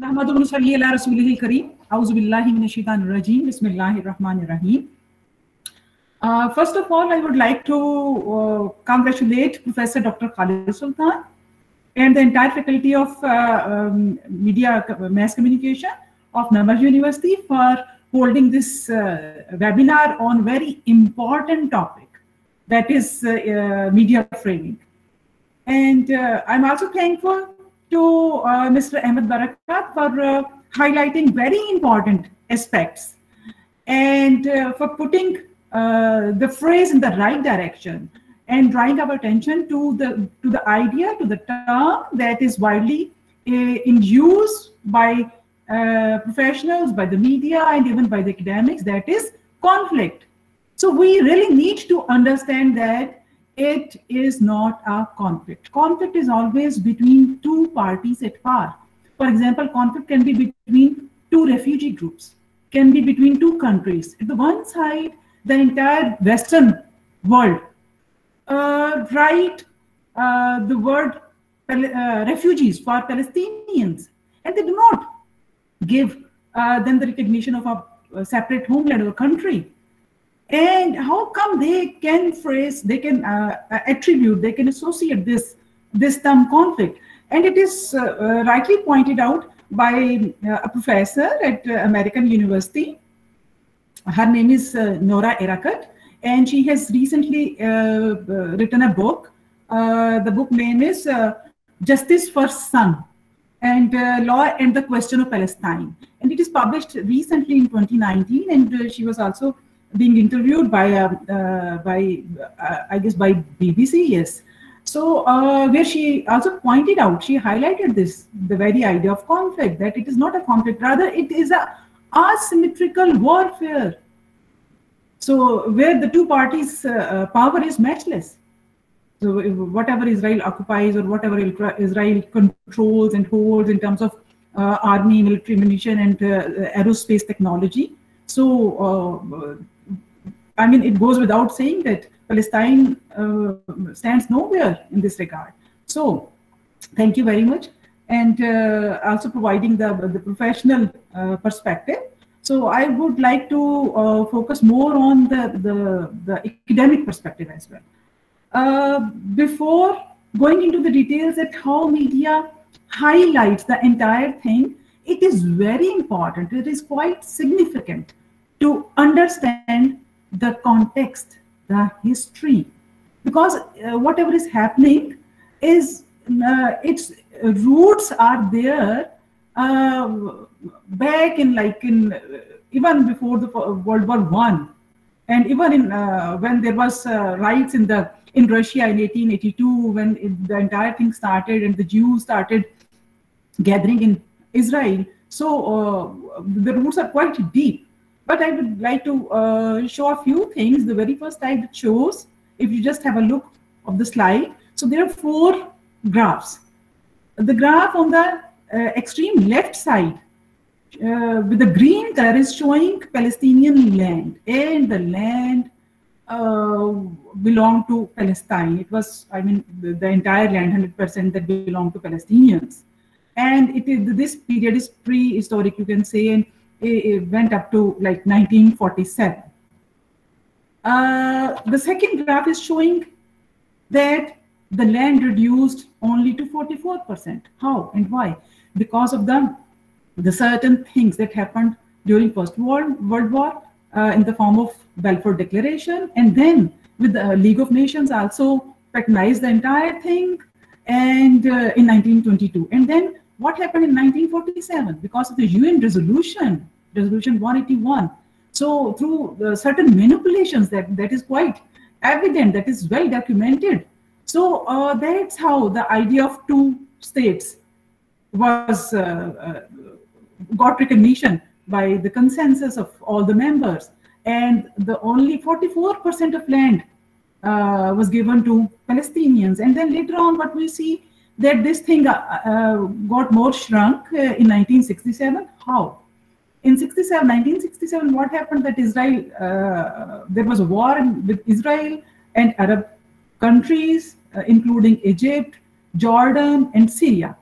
नहमदुहु व नसल्ली अला रसूलिहिल करीम। औज़ु बिल्लाहि मिनश शैतानिर रजीम। बिस्मिल्लाहिर रहमानिर रहीम। First of all, I would like to congratulate Professor Dr. Khalid Sultan and the entire faculty of Media Mass Communication of Namar University for holding this webinar on very important topic, that is media framing. And I'm also thankful to Mr. Ahmed Barakat for highlighting very important aspects and for putting the phrase in the right direction and drawing our attention to the idea, to the term that is widely in use by professionals, by the media, and even by the academics, that is conflict. So we really need to understand that it is not a conflict. Conflict is always between two parties at war. For example, conflict can be between two refugee groups, can be between two countries. At the one side, the entire Western world write the word refugees for Palestinians, and they do not give them the recognition of a separate homeland or country. And how come they can phrase, they can attribute, they can associate this term conflict? And it is rightly pointed out by a professor at American University. Her name is Nora Erakat, and she has recently written a book. The book name is Justice for Son and Law and the Question of Palestine. And it is published recently in 2019, and she was also being interviewed by I guess by BBC, yes. So where she also pointed out, she highlighted the very idea of conflict, that it is not a conflict, rather it is a asymmetrical warfare. So where the two parties' power is matchless. So whatever Israel occupies or whatever Israel controls and holds in terms of army, military munition, and aerospace technology. So I mean, it goes without saying that Palestine stands nowhere in this regard. So thank you very much. And also providing the professional perspective. So I would like to focus more on the academic perspective as well. Before going into the details at how media highlights the entire thing, it is very important, it is quite significant to understand the context, the history, because whatever is happening is its roots are there back in even before the World War I, and even in when there was riots in Russia in 1882, when the entire thing started and the Jews started gathering in Israel. So the roots are quite deep. But I would like to show a few things. The very first slide it shows, if you just have a look of the slide, so there are 4 graphs. The graph on the extreme left side with the green color is showing Palestinian land, and the land belonged to Palestine. It was, I mean, the entire land, 100% that belonged to Palestinians. And this period is prehistoric, you can say, and it went up to like 1947. The second graph is showing that the land reduced only to 44%. How and why? Because of the certain things that happened during First World War in the form of Balfour Declaration, and then with the League of Nations also recognized the entire thing, and in 1922. And then what happened in 1947? Because of the UN resolution 181. So through certain manipulations that is quite evident, that is well documented. So that's how the idea of 2 states was got recognition by the consensus of all the members, and the only 44% of land was given to Palestinians. And then later on, what we see that this thing got more shrunk in 1967. How? In 1967, what happened that Israel, there was a war with Israel and Arab countries, including Egypt, Jordan, and Syria.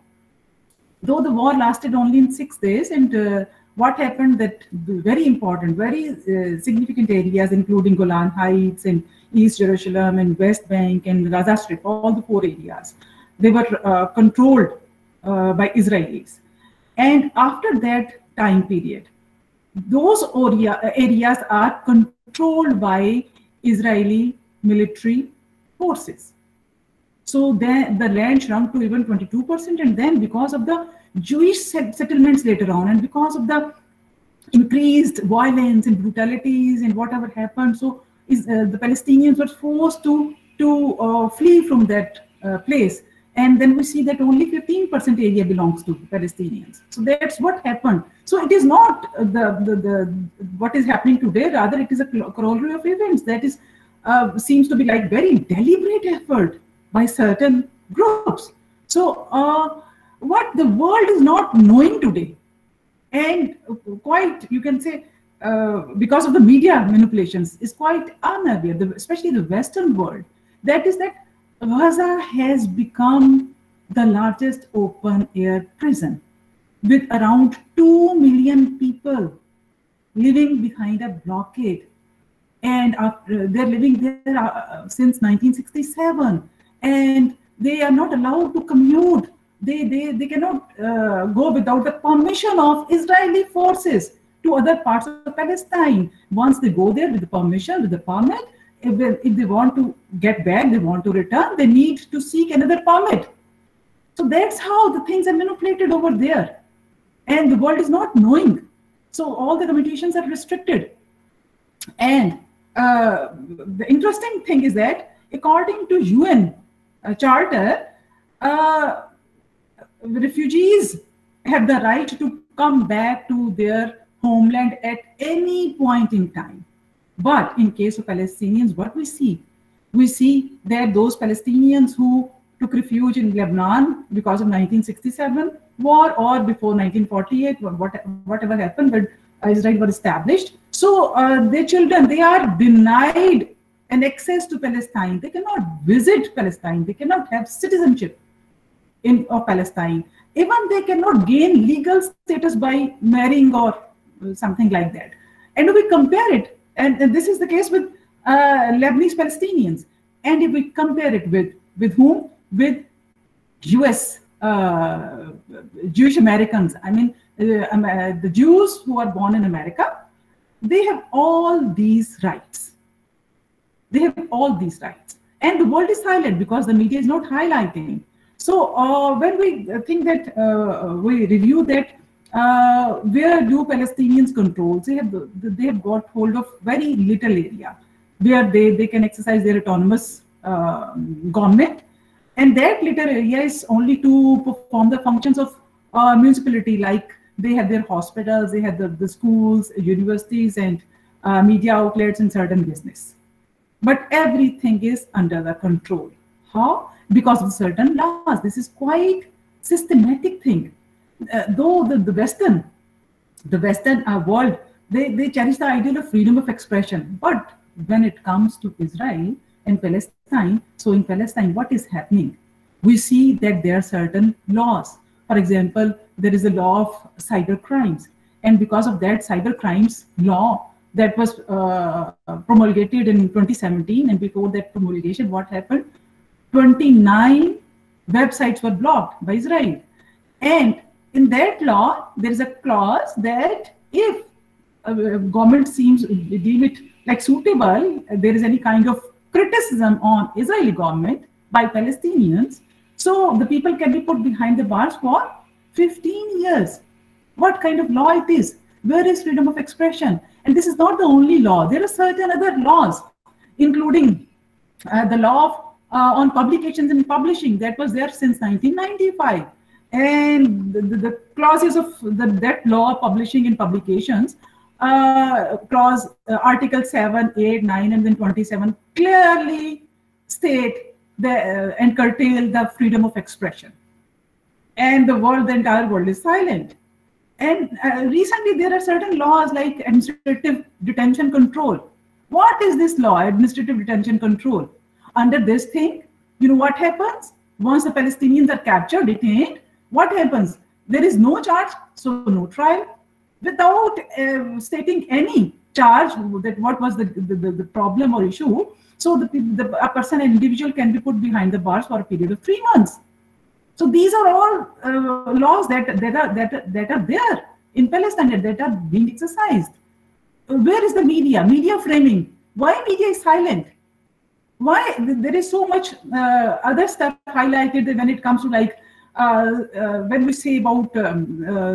though the war lasted only in 6 days, and what happened that very important, very significant areas, including Golan Heights and East Jerusalem and West Bank and Gaza Strip, all the 4 areas, they were controlled by Israelis. And after that time period, those areas are controlled by Israeli military forces. So then the land shrunk to even 22%, and then because of the Jewish settlements later on, and because of the increased violence and brutalities and whatever happened, so the Palestinians were forced to flee from that place. And then we see that only 15% area belongs to Palestinians. So that's what happened. So it is not what is happening today, rather it is a corollary of events that is seems to be like very deliberate effort by certain groups. So what the world is not knowing today, and quite, you can say, because of the media manipulations, is quite unaware, especially the Western world, that is that Gaza has become the largest open air prison with around 2 million people living behind a blockade. And they're living there since 1967, and they are not allowed to commute. They cannot go without the permission of Israeli forces to other parts of Palestine. Once they go there with the permission, with the permit, if they want to get back, they want to return, they need to seek another permit. So that's how the things are manipulated over there. And the world is not knowing. So all the communications are restricted. And the interesting thing is that according to UN Charter, refugees have the right to come back to their homeland at any point in time. But in case of Palestinians, what we see that those Palestinians who took refuge in Lebanon because of 1967 war or before 1948, whatever happened when Israel was established, so their children, they are denied an access to Palestine. They cannot visit Palestine. They cannot have citizenship of Palestine. Even they cannot gain legal status by marrying or something like that. And if we compare it, and this is the case with Lebanese Palestinians, and if we compare it with whom? With US Jewish Americans. I mean, the Jews who are born in America, they have all these rights. They have all these rights. And the world is silent because the media is not highlighting. So when we think that, we review that, where do Palestinians control? They have got hold of very little area where they can exercise their autonomous government. And that little area is only to perform the functions of municipality, like they have their hospitals, they have the schools, universities, and media outlets and certain business. But everything is under the control. How? Because of certain laws. This is quite systematic thing. Though the Western world, they cherish the ideal of freedom of expression. But when it comes to Israel and Palestine, so in Palestine, what is happening? We see that there are certain laws. For example, there is a law of cyber crimes. And because of that cyber crimes law that was promulgated in 2017, and before that promulgation, what happened? 29 websites were blocked by Israel. And in that law, there is a clause that if government seems to deem it like suitable, there is any kind of criticism on Israeli government by Palestinians, so the people can be put behind the bars for 15 years. What kind of law it is? Where is freedom of expression? And this is not the only law. There are certain other laws, including the law on publications and publishing that was there since 1995. And the clauses of that law, publishing and publications, clause article 7, 8, 9, and then 27 clearly state and curtail the freedom of expression. And the entire world is silent. And recently there are certain laws like administrative detention control. What is this law, administrative detention control? Under this thing, you know what happens? Once the Palestinians are captured, detained, what happens? There is no charge, so no trial. Without stating any charge that what was the problem or issue, so a person, an individual, can be put behind the bars for a period of 3 months. So these are all laws that are there in Palestine, that are being exercised. Where is the media? Media framing. Why media is silent? Why there is so much other stuff highlighted when it comes to, like, when we say about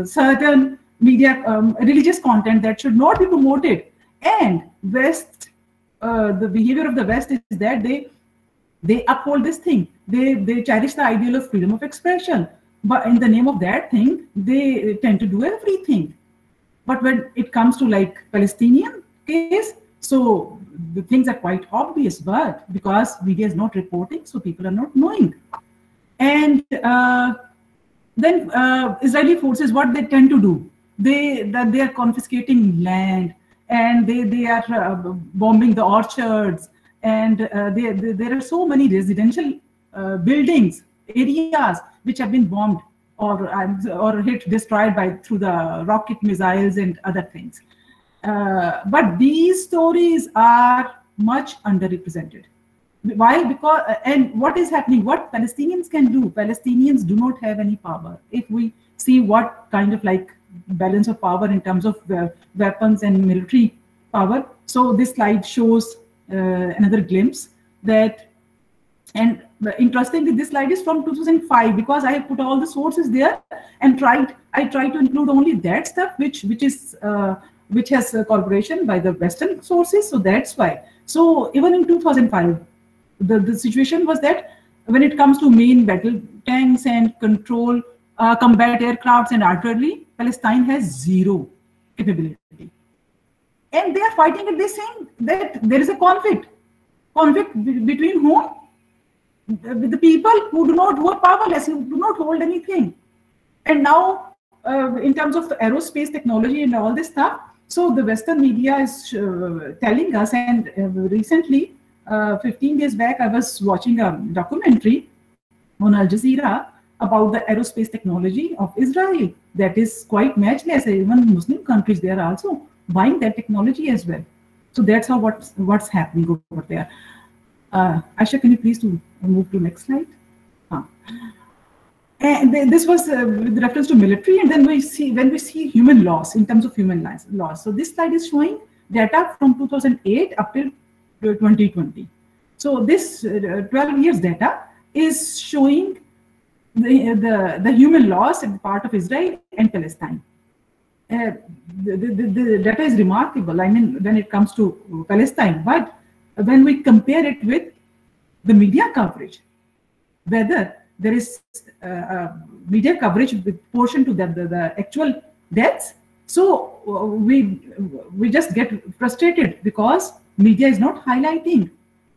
certain media religious content that should not be promoted, and West, the behavior of the West is that they uphold this thing. They cherish the ideal of freedom of expression, but in the name of that thing, they tend to do everything. But when it comes to, like, Palestinian case, so the things are quite obvious, but because media is not reporting, so people are not knowing. And then Israeli forces, what they tend to do, they are confiscating land, and they are bombing the orchards, and there are so many residential buildings, areas which have been bombed or hit, destroyed through the rocket missiles and other things. But these stories are much underrepresented. Why? Because and what is happening? What Palestinians can do? Palestinians do not have any power. If we see what kind of, like, balance of power in terms of weapons and military power, so this slide shows another glimpse that. And interestingly, this slide is from 2005, because I have put all the sources there and I tried to include only that stuff which has corroboration by the Western sources. So that's why. So even in 2005, the situation was that when it comes to main battle tanks and control combat aircrafts and artillery, Palestine has zero capability. And they are fighting it. They're saying that there is a conflict between whom? With the people who are powerless, who do not hold anything. And now, in terms of aerospace technology and all this stuff, so the Western media is telling us, and recently, 15 days back, I was watching a documentary on Al Jazeera about the aerospace technology of Israel. That is quite matchless. Even Muslim countries, they are also buying that technology as well. So that's how what's happening over there. Aisha, can you please move to next slide? And this was with reference to military, and then when we see human loss in terms of human loss. So this slide is showing data from 2008 up till 2020. So this 12 years data is showing the human loss in part of Israel and Palestine. The data is remarkable. I mean, when it comes to Palestine, but when we compare it with the media coverage, whether there is media coverage with portion to the actual deaths, so we just get frustrated because media is not highlighting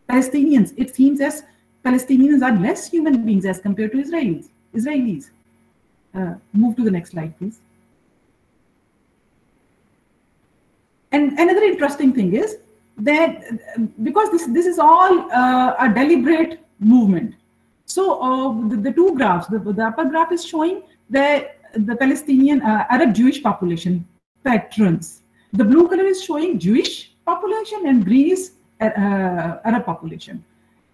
Palestinians. It seems as Palestinians are less human beings as compared to Israelis. Move to the next slide, please. And another interesting thing is that because this is all a deliberate movement. So the two graphs, the upper graph is showing the Palestinian Arab Jewish population patterns. The blue color is showing Jewish population, and green is Arab population.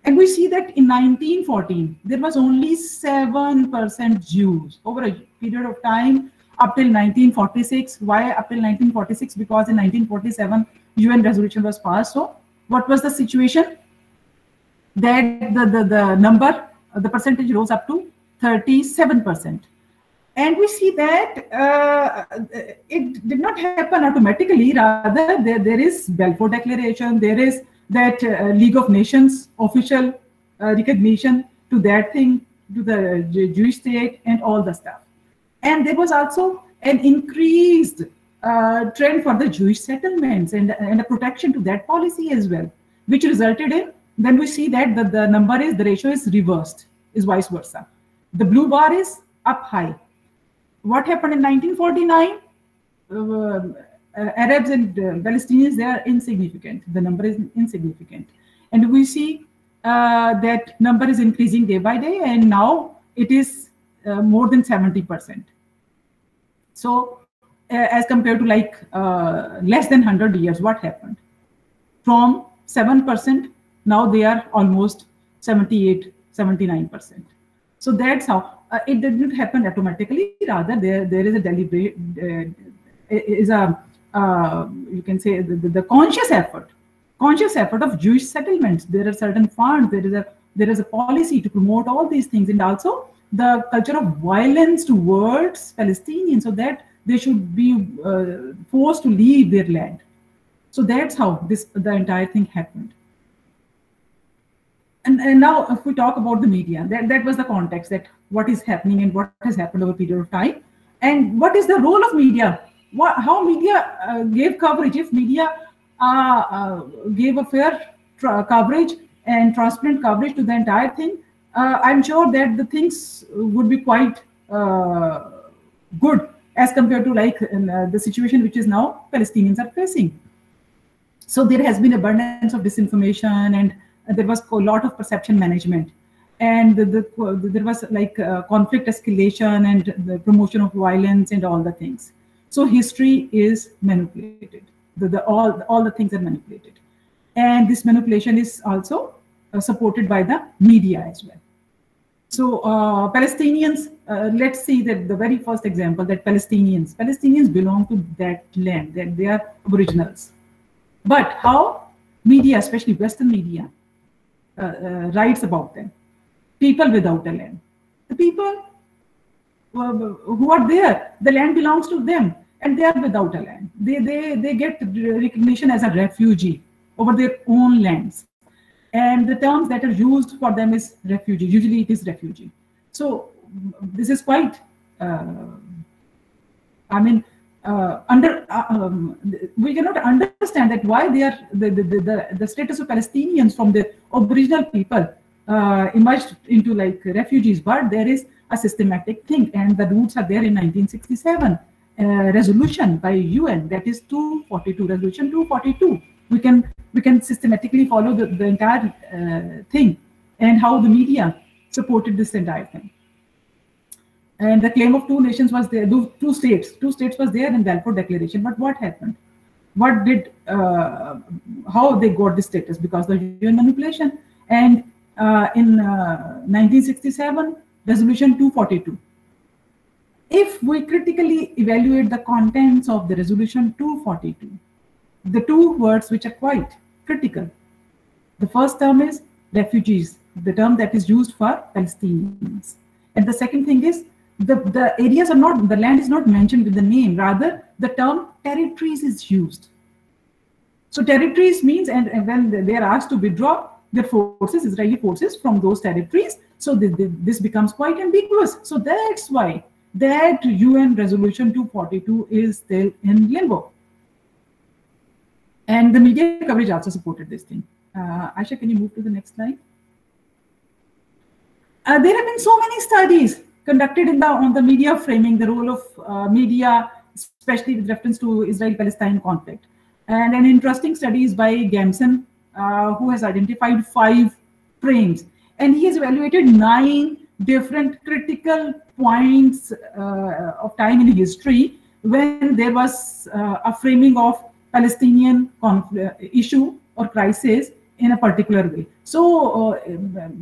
And we see that in 1914, there was only 7% Jews over a period of time up till 1946. Why up till 1946? Because in 1947, UN resolution was passed. So what was the situation? That the percentage rose up to 37%. And we see that it did not happen automatically. Rather, there is Balfour Declaration, there is that League of Nations official recognition to that thing, to the Jewish state and all the stuff. And there was also an increased trend for the Jewish settlements and a protection to that policy as well, which resulted in, then we see that the ratio is reversed, is vice versa. The blue bar is up high. What happened in 1949? Arabs and Palestinians, they are insignificant. The number is insignificant. And we see that number is increasing day by day, and now it is more than 70%. So as compared to like less than 100 years, what happened? From 7%, now they are almost 78, 79%. So that's how it didn't happen automatically. Rather, there is a deliberate, is a you can say the conscious effort of Jewish settlements. There are certain funds. There is a policy to promote all these things, and also the culture of violence towards Palestinians, so that they should be forced to leave their land. So that's how the entire thing happened. And now if we talk about the media, that was the context, that what is happening and what has happened over a period of time. And what is the role of media? How media gave coverage? If media gave a fair coverage and transparent coverage to the entire thing, I'm sure that the things would be quite good as compared to like the situation which is now Palestinians are facing. So there has been abundance of disinformation, and there was a lot of perception management, and there was like conflict escalation and the promotion of violence and all the things. So history is manipulated. All the things are manipulated, and this manipulation is also supported by the media as well. So Palestinians, let's see that the very first example, that Palestinians belong to that land, that they are aboriginals. But how media, especially Western media, writes about them? People without a land. The people who are there, the land belongs to them, and they are without a land. They get recognition as a refugee over their own lands. And the terms that are used for them is refugee. Usually it is refugee. So this is quite, we cannot understand that why they are the status of Palestinians from the aboriginal people emerged into like refugees, but there is a systematic thing, and the roots are there in 1967 resolution by UN, that is 242, resolution 242. We can systematically follow the entire thing, and how the media supported this entire thing. And the claim of two nations was there, two states was there in Balfour Declaration. But what happened? What did, how they got this status? Because the UN manipulation. And in 1967, resolution 242. If we critically evaluate the contents of the resolution 242, the two words which are quite critical. The first term is refugees, the term that is used for Palestinians. And the second thing is, the areas are not, the land is not mentioned with the name, rather the term territories is used. So territories means, and when they are asked to withdraw their forces, Israeli forces, from those territories, so this becomes quite ambiguous. So that's why that UN resolution 242 is still in limbo. And the media coverage also supported this thing. Aisha, can you move to the next slide? There have been so many studies conducted on the media framing, the role of media, especially with reference to Israel-Palestine conflict. And an interesting study is by Gamson, who has identified 5 frames. And he has evaluated 9 different critical points of time in history when there was a framing of Palestinian issue or crisis in a particular way. So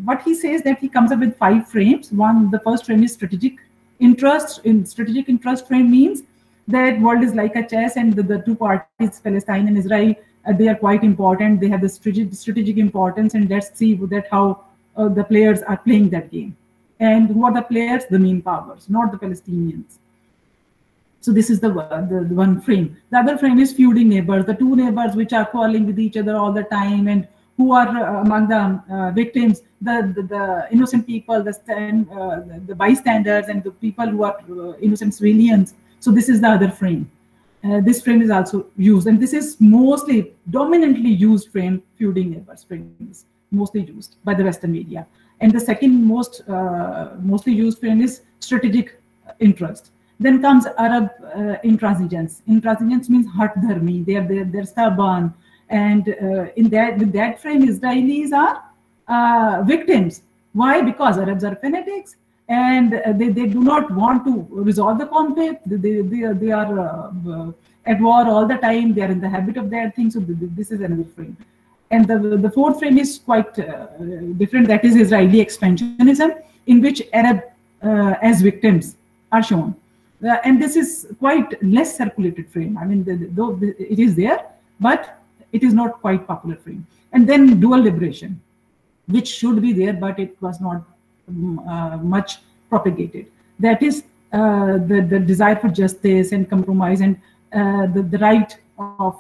what he says, that he comes up with 5 frames. The first frame is strategic interest. In strategic interest frame means that world is like a chess, and the two parties, Palestine and Israel, they are quite important. They have the strategic importance, and let's see that how the players are playing that game. And who are the players? The main powers, not the Palestinians. So this is the one frame. The other frame is feuding neighbors, the two neighbors which are quarreling with each other all the time, and who are among the victims, the innocent people, the bystanders, and the people who are innocent civilians. So this is the other frame. This frame is also used, and this is mostly dominantly used frame. Feuding neighbors frame is mostly used by the Western media. And the second mostly used frame is strategic interest. Then comes Arab intransigence. Intransigence means hard dharmi. They're stubborn, and with that frame, Israelis are victims. Why? Because Arabs are fanatics, and they do not want to resolve the conflict. They are at war all the time. They are in the habit of that thing. So this is another frame. And the fourth frame is quite different. That is Israeli expansionism, in which Arab as victims are shown. And this is quite less circulated frame. I mean, though it is there, but it is not quite popular frame. And then dual liberation, which should be there, but it was not much propagated. That is the desire for justice and compromise, and the right of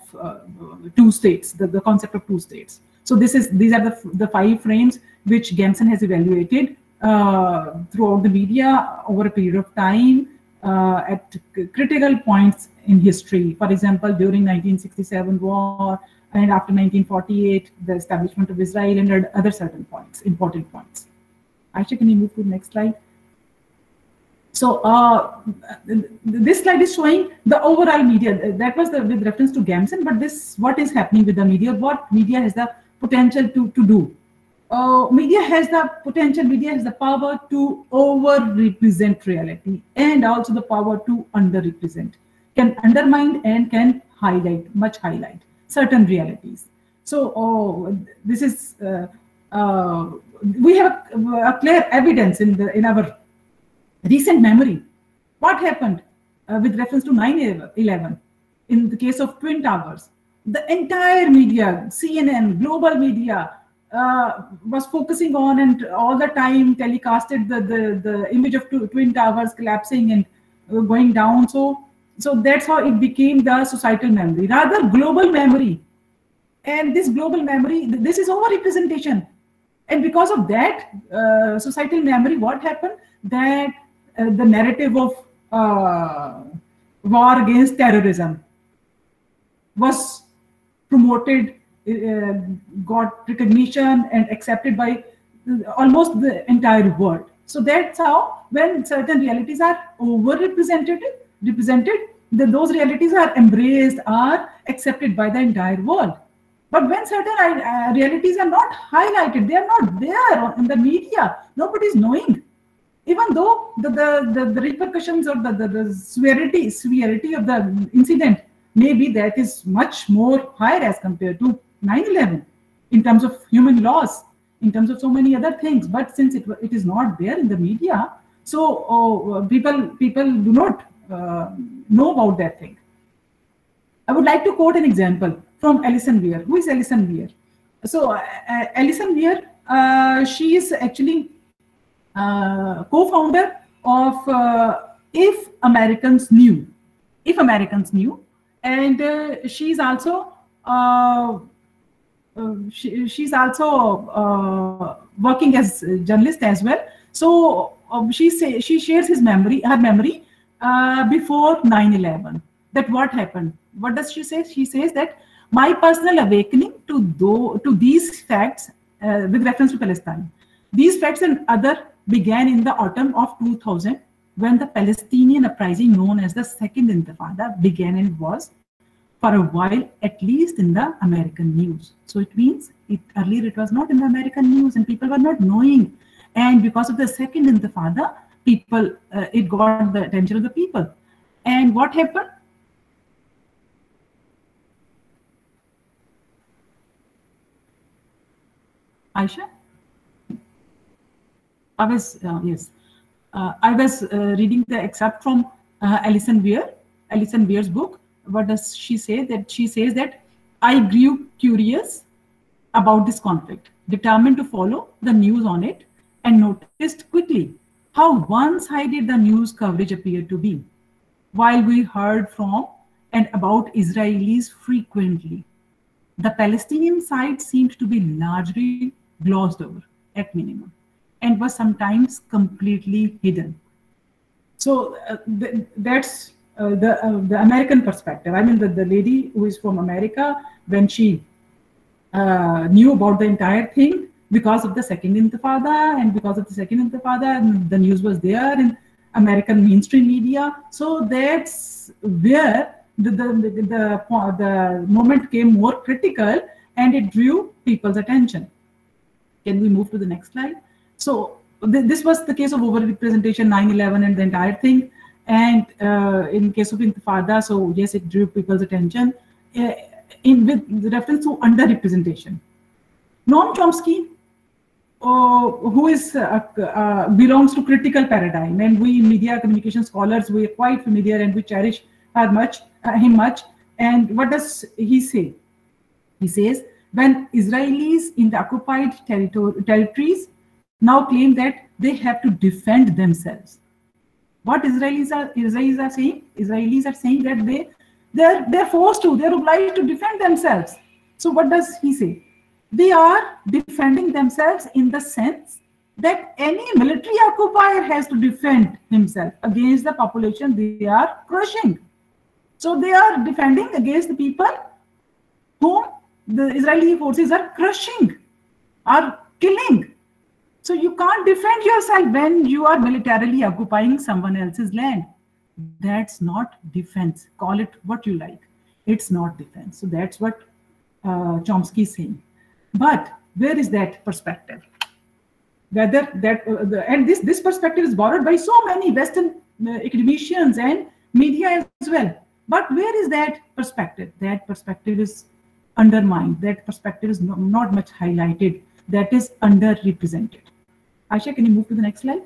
two states, the concept of two states. So these are the 5 frames which Gamson has evaluated throughout the media over a period of time at critical points in history. For example, during 1967 war, and after 1948, the establishment of Israel, and other certain points, important points. Aisha, can you move to the next slide? So this slide is showing the overall media. That was with reference to Gamson, but what is happening with the media? What media has the potential to do? Media has the potential, media has the power to over-represent reality, and also the power to under-represent, can undermine and can highlight certain realities. So this is we have a clear evidence in our recent memory. What happened with reference to 9/11 in the case of Twin Towers? The entire media, CNN, global media, was focusing on and all the time telecasted the image of Twin Towers collapsing and going down. So that's how it became the societal memory, rather global memory. And this global memory, this is over-representation. And because of that societal memory, what happened? That the narrative of war against terrorism was promoted, got recognition and accepted by almost the entire world. So that's how, when certain realities are over-represented, those realities are embraced, are accepted by the entire world. But when certain realities are not highlighted, they are not there in the media, nobody is knowing. Even though the repercussions or the severity of the incident, maybe that is much more higher as compared to 9/11 in terms of human loss, in terms of so many other things. But since it is not there in the media, so people do not know about that thing. I would like to quote an example from Alison Weir. Who is Alison Weir? So Alison Weir, she is actually co-founder of If Americans Knew, and she's also working as a journalist as well. So she shares her memory before 9/11. That what happened? What does she say? She says that my personal awakening to these facts with reference to Palestine. These facts and other began in the autumn of 2000, when the Palestinian uprising known as the Second Intifada began, and was for a while at least in the American news. So it means earlier it was not in the American news and people were not knowing. And because of the Second Intifada, it got the attention of the people. And what happened? Aisha? I was reading the excerpt from Alison Weir's book. What does she say? That she says that I grew curious about this conflict, determined to follow the news on it, and noticed quickly how one-sided the news coverage appeared to be. While we heard from and about Israelis frequently, the Palestinian side seemed to be largely glossed over at minimum, and was sometimes completely hidden. So that's the American perspective. I mean, the lady who is from America, when she knew about the entire thing because of the Second Intifada, and because of the Second Intifada, the news was there in American mainstream media. So that's where the moment came more critical, and it drew people's attention. Can we move to the next slide? So this was the case of overrepresentation, 9/11 and the entire thing. And in case of Intifada, so yes, it drew people's attention with reference to underrepresentation. Noam Chomsky, who is belongs to critical paradigm, and we media communication scholars, we are quite familiar and we cherish him much. And what does he say? He says, when Israelis in the occupied territories now claim that they have to defend themselves. What Israelis are saying? Israelis are saying that they're forced to, they're obliged to defend themselves. So what does he say? They are defending themselves in the sense that any military occupier has to defend himself against the population they are crushing. So they are defending against the people whom the Israeli forces are crushing, are killing. So you can't defend yourself when you are militarily occupying someone else's land. That's not defense. Call it what you like. It's not defense. So that's what Chomsky is saying. But where is that perspective? Whether that and this perspective is borrowed by so many Western academicians and media as well. But where is that perspective? That perspective is undermined. That perspective is not much highlighted. That is underrepresented. Aisha, can you move to the next slide?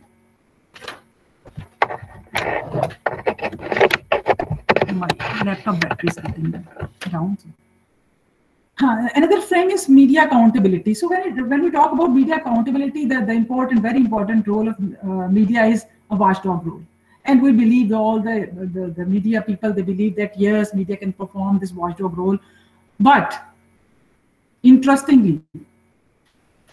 My laptop battery is getting down. Another frame is media accountability. So when we talk about media accountability, the very important role of media is a watchdog role. And we believe all the media people, they believe that yes, media can perform this watchdog role. But interestingly,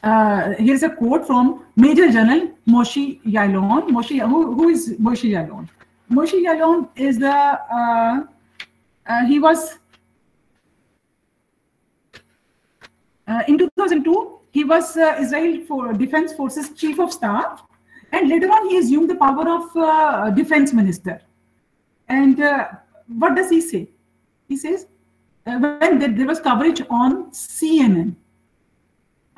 here's a quote from Major General Moshe Yaalon. Who is Moshe Yaalon? Moshe Yaalon is he was in 2002, he was Israel Defense Forces Chief of Staff, and later on he assumed the power of Defense Minister. And what does he say? He says, when there was coverage on CNN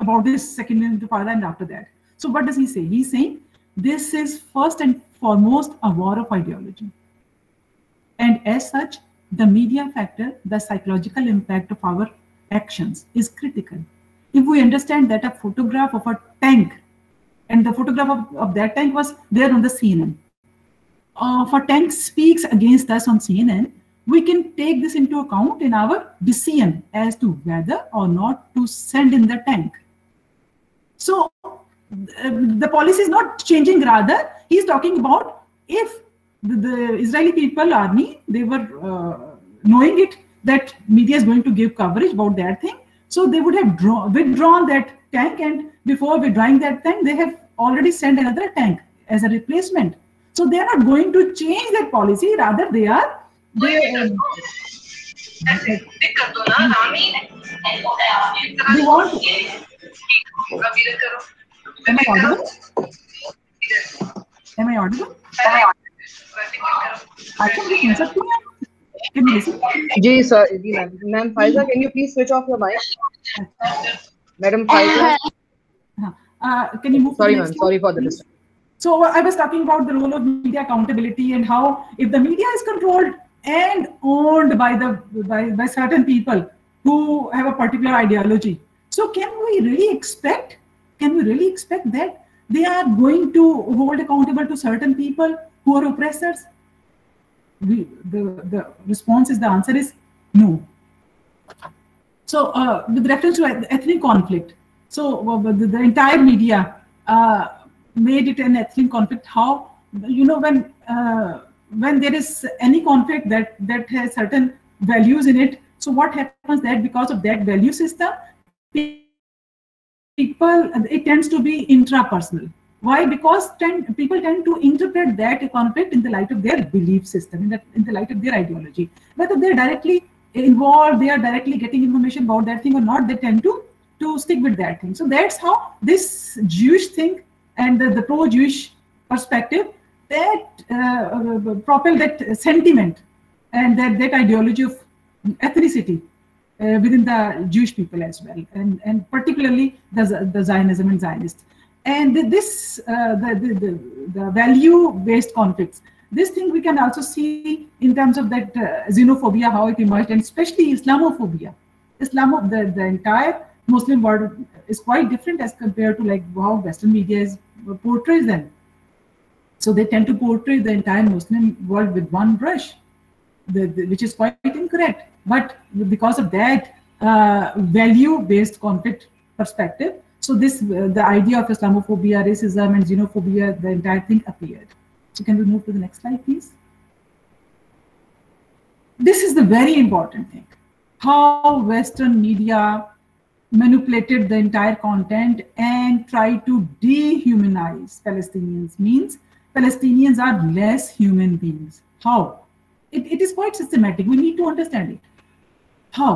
about this second Intifada and after that. So what does he say? He's saying, this is first and foremost a war of ideology. And as such, the media factor, the psychological impact of our actions is critical. If we understand that a photograph of a tank, and the photograph of that tank was there on the CNN. If a tank speaks against us on CNN, we can take this into account in our decision as to whether or not to send in the tank. So the policy is not changing, rather he's talking about if the Israeli people, army, they were knowing it that media is going to give coverage about that thing, so they would have withdrawn that tank, and before withdrawing that tank, they have already sent another tank as a replacement. So they are not going to change that policy, rather they are they want. Am I audible? Am I audible? I can be interrupting. Can you listen? Ji, sir. Ma'am Faiza, can you please switch off your mic? Madam Faiza. Can you move? Sorry, ma'am. Sorry for the disturbance. So I was talking about the role of media accountability and how if the media is controlled and owned by certain people who have a particular ideology, so can we really expect that they are going to hold accountable to certain people who are oppressors? The response is, the answer is no. So with reference to ethnic conflict, so the entire media made it an ethnic conflict. How, you know, when there is any conflict that has certain values in it, so what happens that because of that value system, people, it tends to be intrapersonal. Why? Because people tend to interpret that conflict in the light of their belief system, in the light of their ideology. Whether they're directly involved, they are directly getting information about that thing or not, they tend to stick with that thing. So that's how this Jewish thing and the pro-Jewish perspective that propel that sentiment and that ideology of ethnicity within the Jewish people as well, and particularly the Zionism and Zionists. And the value-based conflicts. This thing we can also see in terms of that xenophobia, how it emerged, and especially Islamophobia. The entire Muslim world is quite different as compared to like how Western media portrays them. So they tend to portray the entire Muslim world with one brush, which is quite incorrect. But because of that value-based conflict perspective, so the idea of Islamophobia, racism, and xenophobia, the entire thing appeared. So can we move to the next slide, please? This is the very important thing. How Western media manipulated the entire content and tried to dehumanize Palestinians, means Palestinians are less human beings. How? It is quite systematic. We need to understand it. How?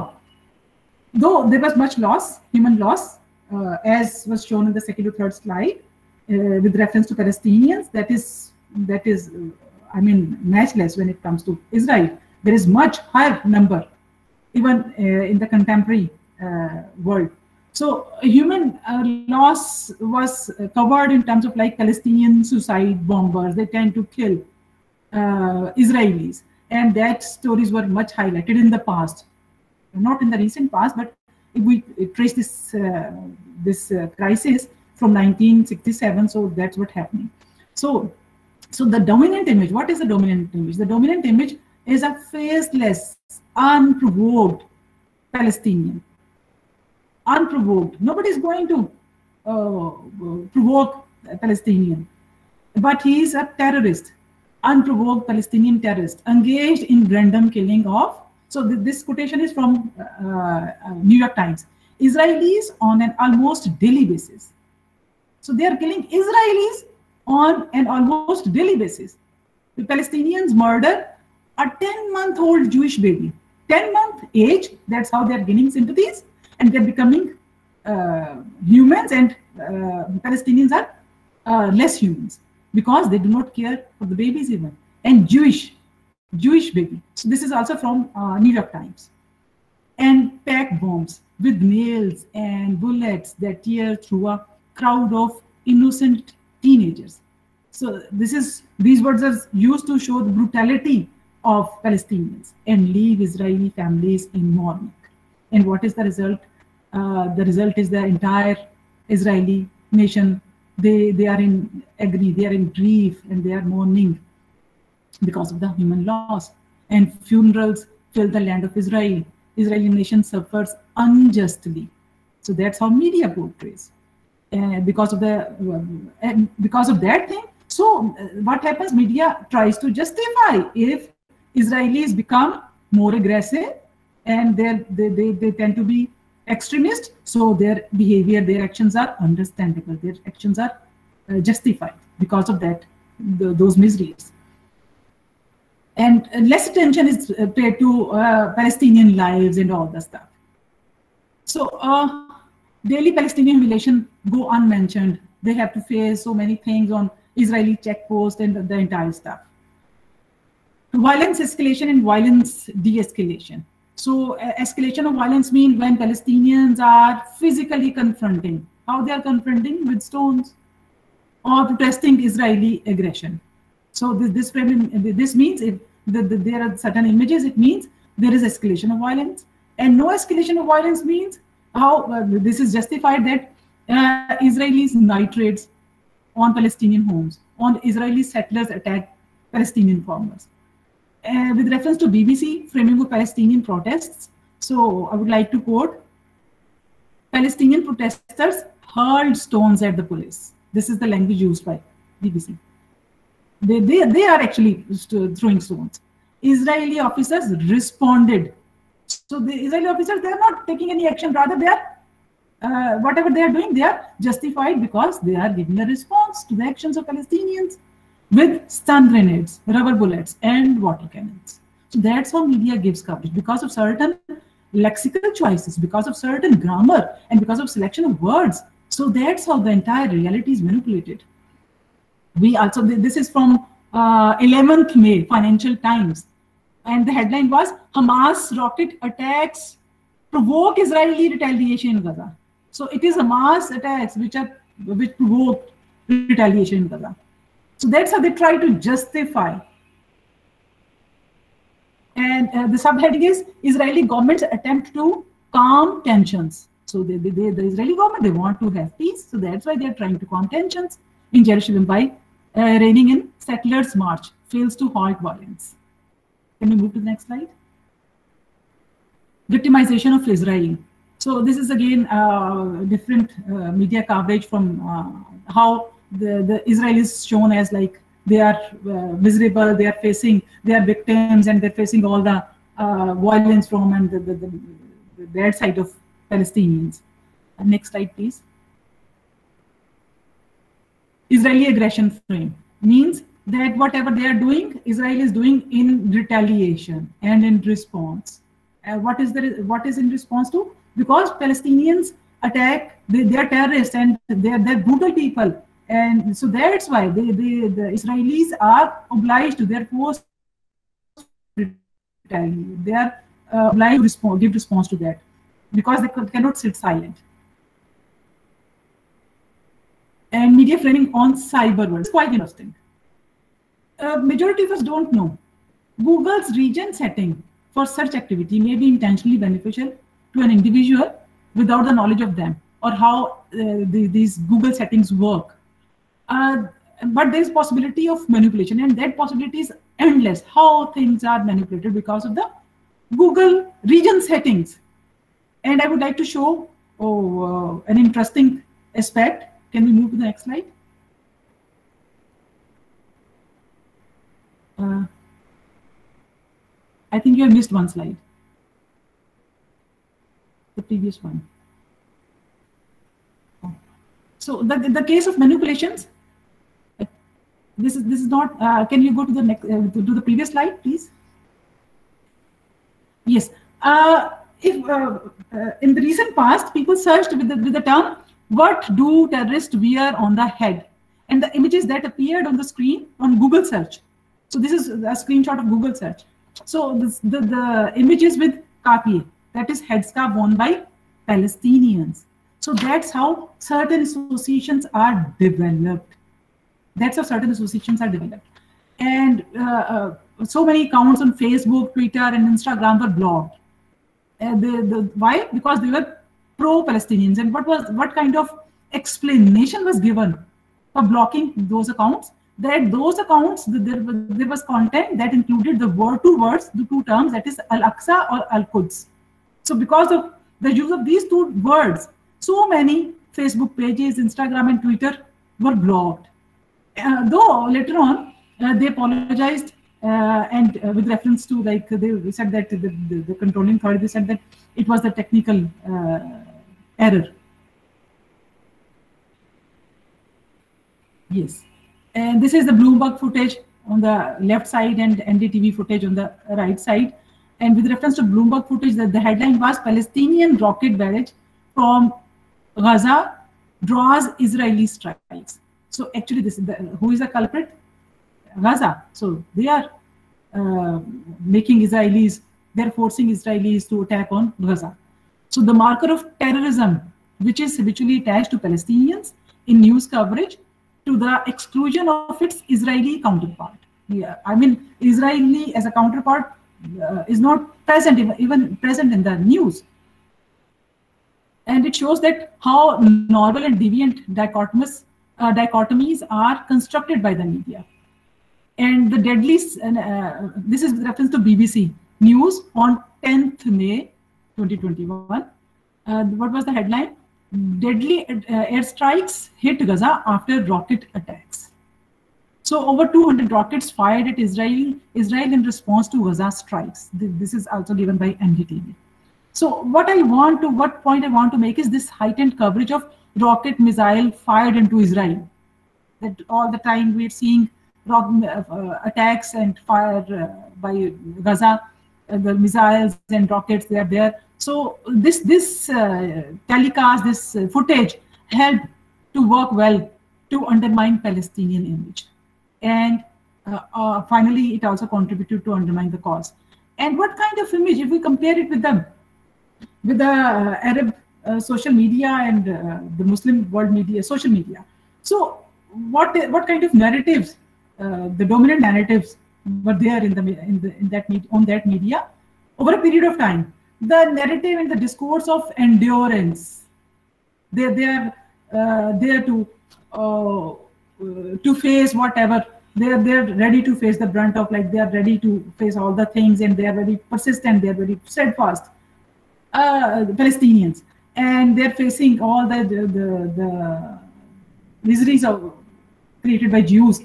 Though there was much loss, human loss, as was shown in the second or third slide, with reference to Palestinians, that is, I mean, matchless when it comes to Israel. There is much higher number, even in the contemporary world. So human loss was covered in terms of like Palestinian suicide bombers. They tend to kill Israelis, and that stories were much highlighted in the past, not in the recent past, but if we trace this crisis from 1967, so that's what happening. So the dominant image, what is the dominant image? The dominant image is a faceless, unprovoked Palestinian. Unprovoked. Nobody is going to provoke a Palestinian, but he is a terrorist, unprovoked Palestinian terrorist, engaged in random killing of. So this quotation is from New York Times. Israelis on an almost daily basis. So they are killing Israelis on an almost daily basis. The Palestinians murder a 10-month-old Jewish baby. 10-month age, that's how they're gaining sympathies, and they're becoming humans, and Palestinians are less humans because they do not care for the babies even. And Jewish baby. So this is also from New York Times. And packed bombs with nails and bullets that tear through a crowd of innocent teenagers. So these words are used to show the brutality of Palestinians and leave Israeli families in mourning. And what is the result? The result is the entire Israeli nation. They are in agony, they are in grief, and they are mourning because of the human loss. And funerals fill the land of Israel. Israeli nation suffers unjustly. So that's how media portrays. Because of that thing. So what happens? Media tries to justify if Israelis become more aggressive, and they tend to be extremist. So their behavior, their actions are understandable. Their actions are justified because of that, those miseries. And less attention is paid to Palestinian lives and all the stuff. So daily Palestinian humiliation go unmentioned. They have to face so many things on Israeli checkpost and the entire stuff. Violence escalation and violence de-escalation. So escalation of violence means when Palestinians are physically confronting. How they are confronting? With stones or protesting Israeli aggression. So this means if there are certain images, it means there is escalation of violence. And no escalation of violence means how this is justified that Israelis night raids on Palestinian homes, on Israeli settlers attack Palestinian farmers. With reference to BBC framing of Palestinian protests, so I would like to quote, Palestinian protesters hurled stones at the police. This is the language used by BBC. They are actually throwing stones. Israeli officers responded. So the Israeli officers, they are not taking any action, rather they are, whatever they are doing, they are justified because they are giving a response to the actions of Palestinians with stun grenades, rubber bullets, and water cannons. So that's how media gives coverage, because of certain lexical choices, because of certain grammar, and because of selection of words. So that's how the entire reality is manipulated. We also, this is from 11th May, Financial Times. And the headline was, Hamas rocket attacks provoke Israeli retaliation in Gaza. So it is Hamas attacks which are which provoked retaliation in Gaza. So that's how they try to justify. And the subheading is Israeli government's attempt to calm tensions. So the Israeli government, they want to have peace. So that's why they're trying to calm tensions in Jerusalem by reining in settlers' march, fails to halt violence. Can we move to the next slide? Victimization of Israel. So this is again different media coverage from how the Israel is shown as like they are miserable, they are victims, and they're facing all the violence from and the bad side of Palestinians. Next slide, please. Israeli aggression frame means that whatever they are doing, Israel is doing in retaliation and in response. What is in response to? Because Palestinians attack, they are terrorists and they're brutal people, and so that's why the Israelis are obliged to, they're forced to retaliate. They are obliged to give response to that because they cannot sit silent. And media framing on cyber world is quite interesting. Majority of us don't know. Google's region setting for search activity may be intentionally beneficial to an individual without the knowledge of them or how these Google settings work. But there's possibility of manipulation, and that possibility is endless. How things are manipulated because of the Google region settings. And I would like to show an interesting aspect. Can we move to the next slide? I think you have missed one slide. The previous one. So the case of manipulations. This is not. Can you go to the next to the previous slide, please? Yes. If in the recent past, people searched with the term, "What do terrorists wear on the head?" and the images that appeared on the screen on Google search. So this is a screenshot of Google search. So the images with kafiye, that is headscarf worn by Palestinians. So that's how certain associations are developed. That's how certain associations are developed. And so many accounts on Facebook, Twitter, and Instagram were blocked. Why? Because they were pro-Palestinians. And what kind of explanation was given for blocking those accounts? That those accounts, there was content that included the two terms, that is Al-Aqsa or Al-Quds. So because of the use of these two words, so many Facebook pages, Instagram and Twitter were blocked. Though later on, they apologized and with reference to, like, they said that the controlling authority said that it was the technical error. Yes. And this is the Bloomberg footage on the left side and NDTV footage on the right side. And with reference to Bloomberg footage, the headline was Palestinian rocket barrage from Gaza draws Israeli strikes. So actually, this is who is the culprit? Gaza. So they are making Israelis, they're forcing Israelis to attack on Gaza. So the marker of terrorism, which is habitually attached to Palestinians in news coverage, to the exclusion of its Israeli counterpart. Yeah, I mean, Israeli as a counterpart is not present, even present in the news. And it shows that how normal and deviant dichotomies are constructed by the media. And the deadly, this is with reference to BBC News on 10th May 2021. What was the headline? Deadly airstrikes hit Gaza after rocket attacks. So over 200 rockets fired at Israel in response to Gaza strikes. This is also given by NDTV. So what point I want to make is this heightened coverage of rocket missile fired into Israel. That all the time we're seeing attacks and fire by Gaza, the missiles and rockets, they are there. So this telecast, this footage helped to work well to undermine Palestinian image. And finally, it also contributed to undermine the cause. And what kind of image, if we compare it with the Arab social media and the Muslim world media, social media. So what kind of narratives, the dominant narratives were there in that media over a period of time? The narrative and the discourse of endurance. They are there to face whatever. They're ready to face the brunt of, like, they are ready to face all the things, and they are very persistent, they are very steadfast, the Palestinians, and they're facing all the miseries created by Jews.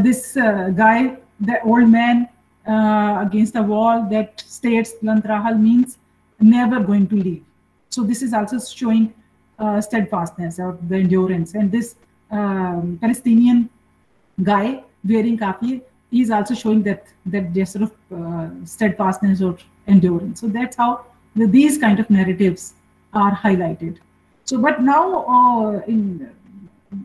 This guy, the old man against the wall, that states Lan Trahal means never going to leave. So this is also showing steadfastness or the endurance. And this Palestinian guy wearing khaki is also showing that sort of steadfastness or endurance. So that's how these kind of narratives are highlighted. So, but now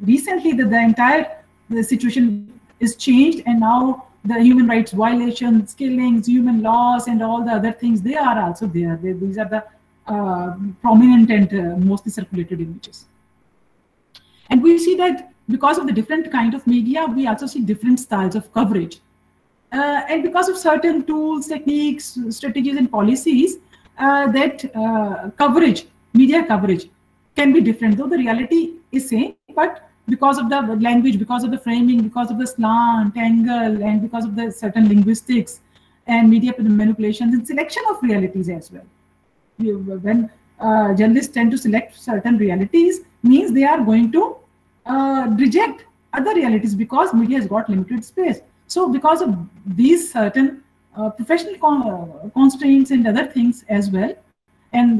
recently the entire situation is changed, and now the human rights violations, killings, human loss, and all the other things, they are also there. These are the prominent and mostly circulated images. And we see that because of the different kind of media, we also see different styles of coverage. And because of certain tools, techniques, strategies, and policies, that coverage, media coverage, can be different, though the reality is same. But because of the language, because of the framing, because of the slant, angle, and because of the certain linguistics and media manipulations and selection of realities as well. When journalists tend to select certain realities, means they are going to reject other realities because media has got limited space. So because of these certain professional constraints and other things as well, and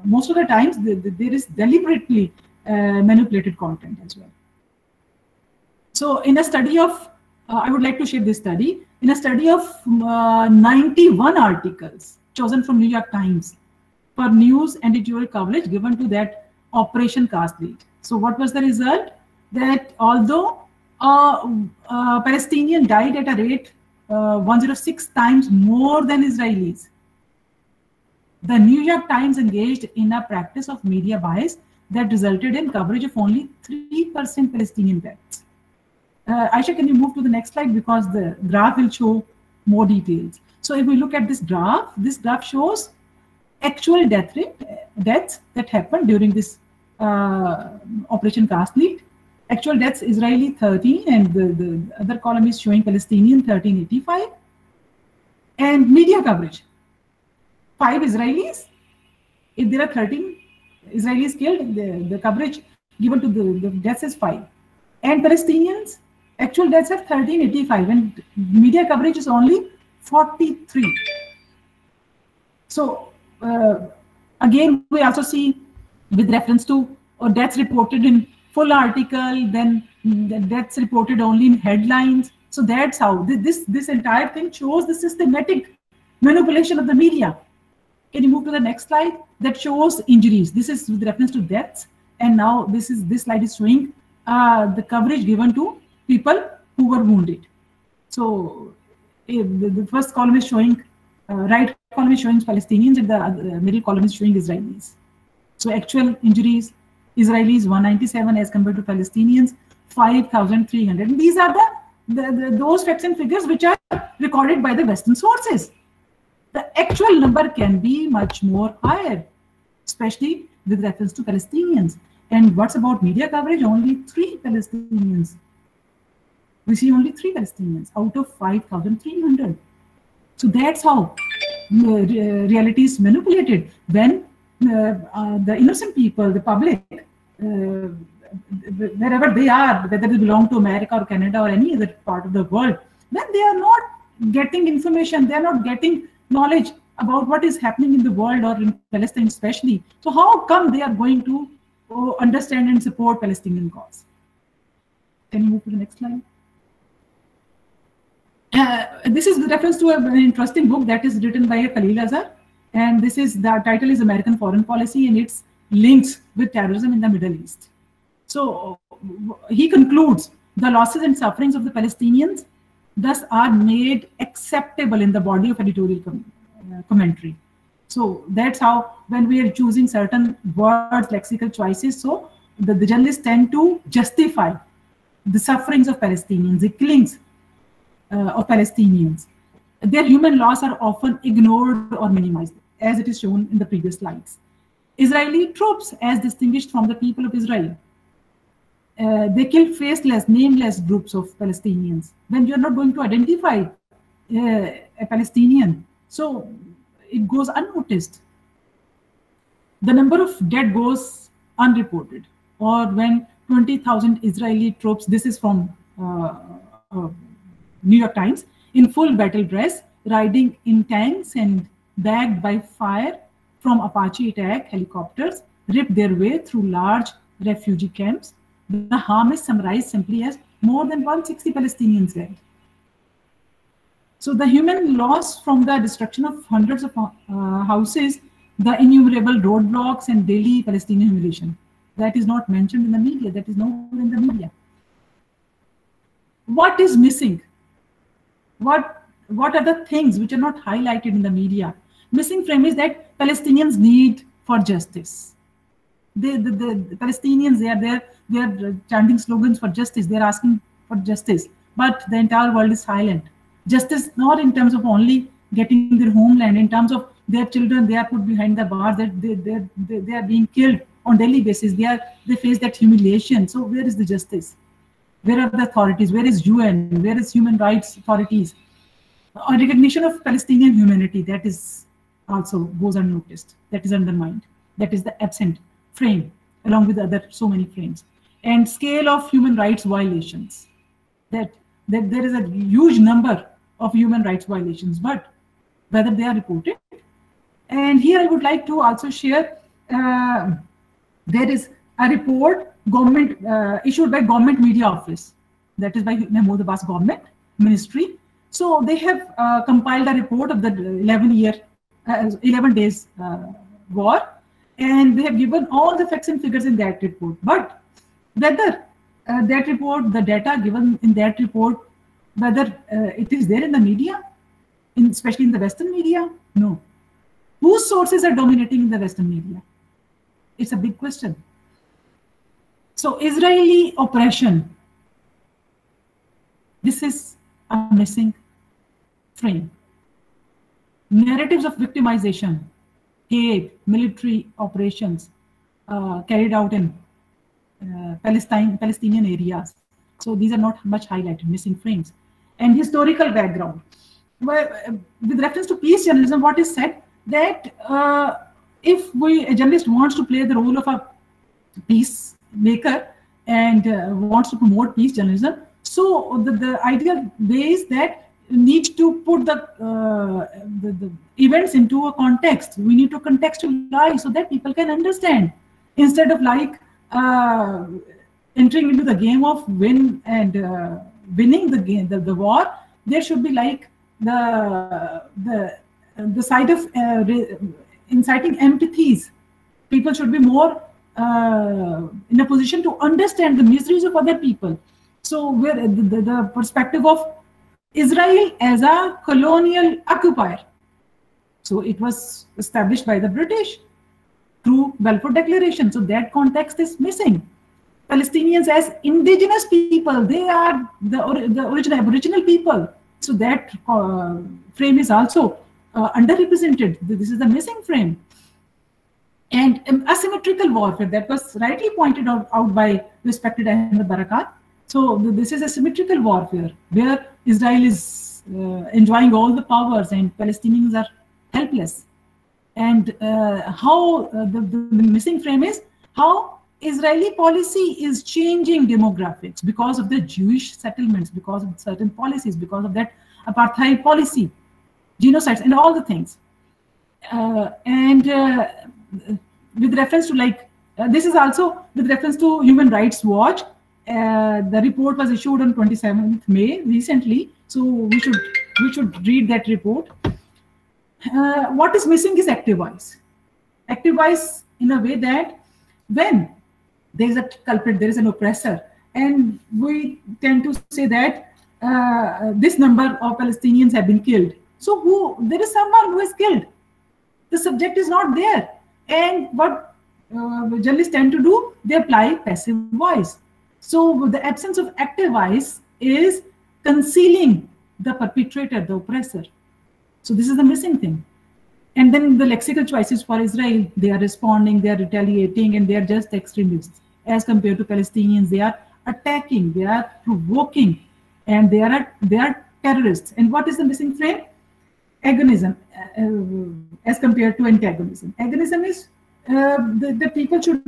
most of the times there is deliberately manipulated content as well. So in a study of, I would like to share this study, in a study of 91 articles chosen from New York Times for news and editorial coverage given to that Operation Cast Lead. So what was the result? That although Palestinians died at a rate 106 times more than Israelis, the New York Times engaged in a practice of media bias that resulted in coverage of only 3% Palestinian deaths. Aisha, can you move to the next slide, because the graph will show more details. So if we look at this graph shows actual deaths that happened during this Operation Cast Lead. Actual deaths, Israeli 13, and the other column is showing Palestinian 1385. And media coverage, 5 Israelis. If there are 13 Israelis killed, the coverage given to the deaths is 5. And Palestinians, actual deaths are 1385, and media coverage is only 43. So again, we also see with reference to deaths reported in full article, then the deaths reported only in headlines. So that's how this entire thing shows the systematic manipulation of the media. Can you move to the next slide? That shows injuries. This is with reference to deaths, and now this slide is showing the coverage given to people who were wounded. So the first column is showing, right column is showing Palestinians, and the middle column is showing Israelis. So actual injuries, Israelis 197 as compared to Palestinians 5,300. And these are those facts and figures which are recorded by the Western sources. The actual number can be much more higher, especially with reference to Palestinians. And what's about media coverage? Only 3 Palestinians. We see only 3 Palestinians out of 5,300. So that's how reality is manipulated. When the innocent people, the public, wherever they are, whether they belong to America or Canada or any other part of the world, then they are not getting information, they are not getting knowledge about what is happening in the world or in Palestine especially. So how come they are going to understand and support Palestinian cause? Can you move to the next slide? This is with reference to an interesting book that is written by Khalil Azhar, and the title is American Foreign Policy and its links with terrorism in the Middle East. So he concludes the losses and sufferings of the Palestinians thus are made acceptable in the body of editorial commentary. So that's how, when we are choosing certain words, lexical choices, so the journalists tend to justify the sufferings of Palestinians, the killings of Palestinians. Their human loss are often ignored or minimized, as it is shown in the previous slides. Israeli troops, as distinguished from the people of Israel, they kill faceless, nameless groups of Palestinians. When you're not going to identify a Palestinian, so it goes unnoticed. The number of dead goes unreported. Or when 20,000 Israeli troops, this is from New York Times, in full battle dress, riding in tanks and bagged by fire from Apache attack helicopters, ripped their way through large refugee camps. The harm is summarized simply as more than 160 Palestinians dead. So the human loss from the destruction of hundreds of houses, the innumerable roadblocks and daily Palestinian humiliation, that is not mentioned in the media, that is nowhere in the media. What is missing? What are the things which are not highlighted in the media? Missing frame is that Palestinians need for justice. The Palestinians, they are chanting slogans for justice, they are asking for justice, but the entire world is silent. Justice not in terms of only getting their homeland, in terms of their children, they are put behind the bars, they are being killed on daily basis, they face that humiliation. So where is the justice? Where are the authorities? Where is UN? Where is human rights authorities? A recognition of Palestinian humanity, that is also goes unnoticed, that is undermined, that is the absent frame, along with other so many frames. And scale of human rights violations, that there is a huge number of human rights violations, but whether they are reported. And here I would like to also share, there is a report issued by Government Media Office, that is by Mahmoud Abbas government ministry. So they have compiled a report of the 11 days war, and they have given all the facts and figures in that report. But whether that report, the data given in that report, whether it is there in the media, especially in the Western media, no. Whose sources are dominating in the Western media? It's a big question. So Israeli oppression, this is a missing frame. Narratives of victimization, hate, military operations carried out in Palestinian areas. So these are not much highlighted, missing frames. And historical background. With reference to peace journalism, what is said that if a journalist wants to play the role of a peacemaker and wants to promote peace journalism, so the ideal way is that need to put the events into a context. We need to contextualize so that people can understand, instead of like entering into the game of winning the game, the war. There should be like the side of inciting empathies. People should be more in a position to understand the miseries of other people. So where the perspective of Israel as a colonial occupier. So it was established by the British through Balfour Declaration. So that context is missing. Palestinians as indigenous people, they are the original Aboriginal people. So that frame is also underrepresented. This is the missing frame. And asymmetrical warfare, that was rightly pointed out by respected Ahmed Barakat. So this is a symmetrical warfare where Israel is enjoying all the powers and Palestinians are helpless. And how the missing frame is how Israeli policy is changing demographics because of the Jewish settlements, because of certain policies, because of that apartheid policy, genocides, and all the things. With reference to like, this is also with reference to Human Rights Watch. The report was issued on 27th May recently, so we should read that report. What is missing is activize. Activize in a way that when there is a culprit, there is an oppressor, and we tend to say that this number of Palestinians have been killed. So there is someone who is killed. The subject is not there. And what journalists tend to do, they apply passive voice. So the absence of active voice is concealing the perpetrator, the oppressor. So this is the missing thing. And then the lexical choices for Israel, they are responding, they are retaliating, and they are just extremists. As compared to Palestinians, they are attacking, they are provoking, and they are terrorists. And what is the missing frame? Agonism, as compared to antagonism. Agonism is the people should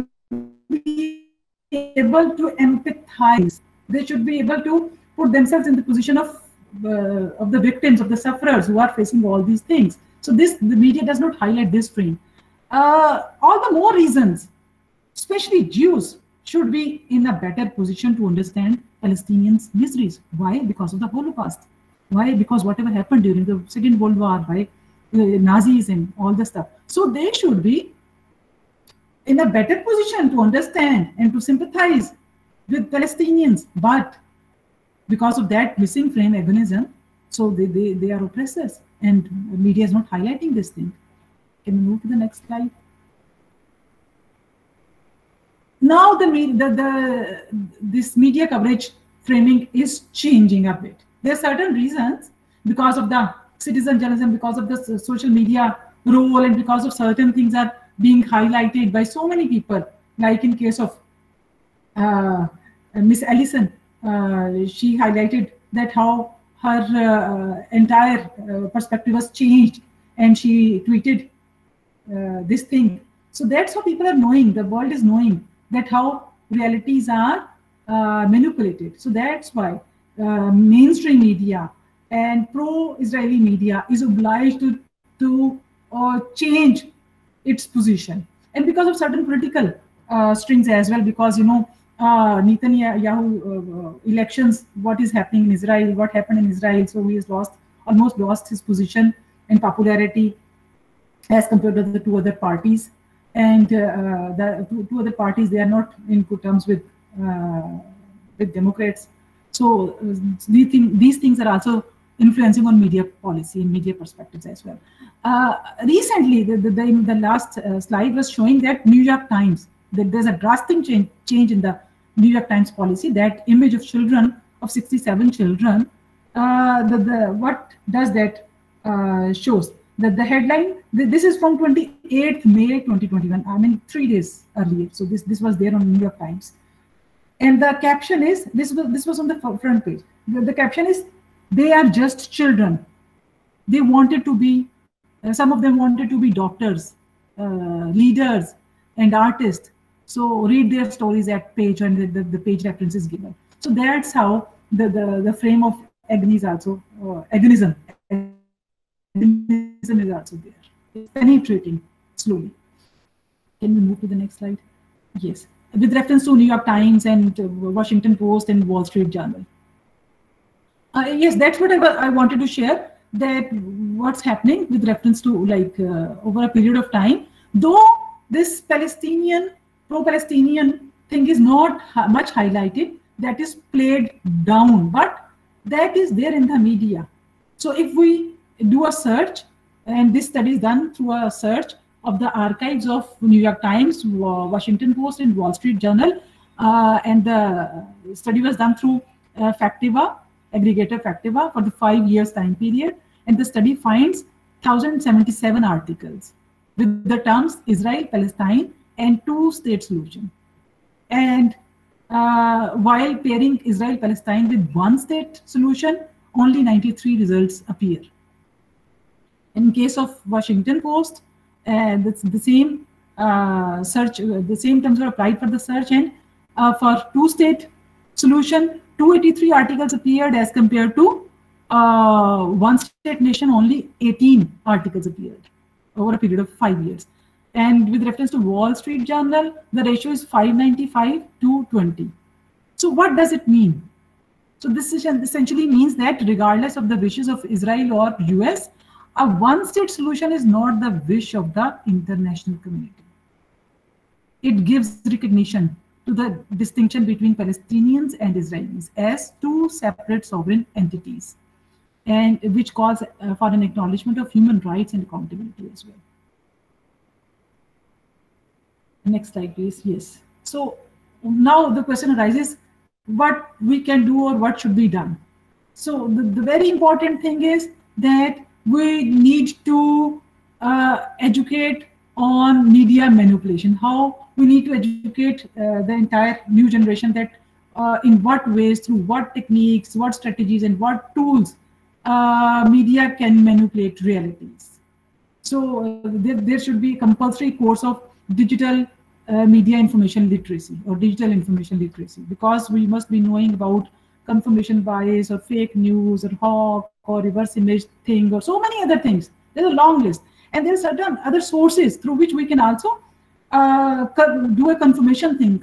be able to empathize. They should be able to put themselves in the position of the victims, of the sufferers who are facing all these things. So the media does not highlight this frame. All the more reasons, especially Jews, should be in a better position to understand Palestinians' miseries. Why? Because of the Holocaust. Why? Because whatever happened during the Second World War, by Nazis and all the stuff. So they should be in a better position to understand and to sympathize with Palestinians. But because of that missing frame, agonism, so they are oppressors, and media is not highlighting this thing. Can we move to the next slide? Now this media coverage framing is changing a bit. There are certain reasons, because of the citizen journalism, because of the social media role, and because of certain things are being highlighted by so many people, like in case of Miss Ellison. She highlighted that how her entire perspective was changed, and she tweeted this thing. So that's how people are knowing, the world is knowing that how realities are manipulated. So that's why mainstream media and pro-Israeli media is obliged to change its position. And because of certain political strings as well, because, you know, Netanyahu elections, what is happening in Israel, what happened in Israel, so he has almost lost his position and popularity as compared to the two other parties. And the two other parties, they are not in good terms with Democrats. So these things are also influencing on media policy and media perspectives as well. Recently, the last slide was showing that New York Times, that there's a drastic change in the New York Times policy. That image of children, of 67 children, what does that shows? That the headline, this is from 28th May 2021, I mean 3 days earlier. So this was there on New York Times. And the caption is, this was on the front page. The caption is, they are just children. They wanted to be, some of them wanted to be doctors, leaders, and artists. So read their stories at page, and the page reference is given. So that's how the frame of agony is also, agonism is also there. It's penetrating slowly. Can we move to the next slide? Yes. With reference to New York Times and Washington Post and Wall Street Journal. Yes, that's what I wanted to share, that what's happening with reference to, like, over a period of time, though this pro-Palestinian thing is not much highlighted, that is played down, but that is there in the media. So if we do a search, and this study is done through a search of the archives of New York Times, Washington Post, and Wall Street Journal, and the study was done through Factiva, aggregator Factiva, for the 5 years time period, and the study finds 1,077 articles with the terms Israel, Palestine, and two-state solution. And while pairing Israel, Palestine with one-state solution, only 93 results appear. In case of Washington Post, that's the same search, the same terms were applied for the search, and for two-state solution, 283 articles appeared, as compared to one-state nation, only 18 articles appeared over a period of 5 years. And with reference to Wall Street Journal, the ratio is 595 to 20. So what does it mean? So this essentially means that regardless of the wishes of Israel or US, a one-state solution is not the wish of the international community. It gives recognition to the distinction between Palestinians and Israelis as two separate sovereign entities, and which calls for an acknowledgement of human rights and accountability as well. Next slide, please. Yes. So now the question arises, what we can do or what should be done. So the very important thing is that we need to educate on media manipulation, how we need to educate the entire new generation that in what ways, through what techniques, what strategies, and what tools media can manipulate realities. So there should be a compulsory course of digital media information literacy or digital information literacy, because we must be knowing about confirmation bias or fake news or hawk or reverse image thing or so many other things. There's a long list, and there's certain other sources through which we can also do a confirmation thing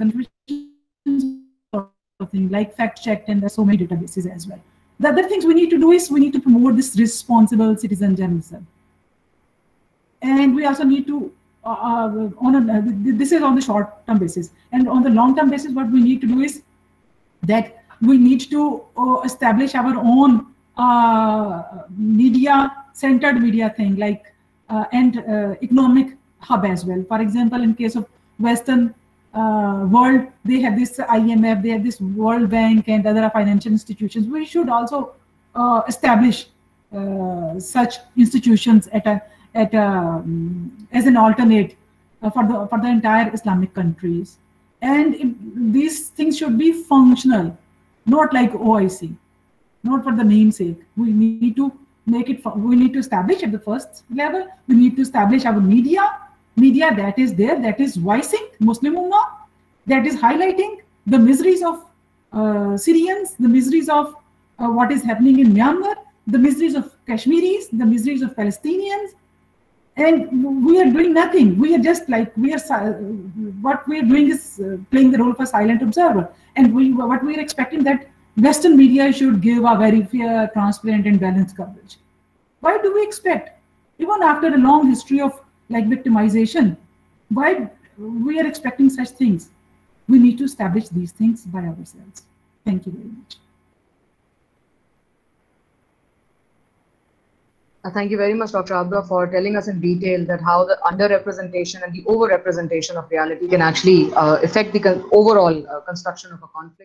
like fact checked, and there's so many databases as well. The other things we need to do is we need to promote this responsible citizen journalism. And we also need to, this is on the short-term basis. And on the long-term basis, what we need to do is that we need to establish our own centered media thing, like and economic hub as well. For example, in case of Western world, they have this IMF, they have this World Bank and other financial institutions. We should also establish such institutions as an alternate for the entire Islamic countries. And these things should be functional, not like OIC, not for the namesake. We need to make it, we need to establish at the first level, we need to establish our media that is there, that is voicing Muslim Ummah, that is highlighting the miseries of Syrians, the miseries of what is happening in Myanmar, the miseries of Kashmiris, the miseries of Palestinians. And we are doing nothing. We are just like, what we are doing is playing the role of a silent observer. And what we are expecting that Western media should give a very fair, transparent, and balanced coverage. Why do we expect, even after a long history of like victimization, why we are expecting such things? We need to establish these things by ourselves. Thank you very much. Thank you very much, Dr. Abra, for telling us in detail that how the underrepresentation and the overrepresentation of reality can actually affect the overall construction of a conflict.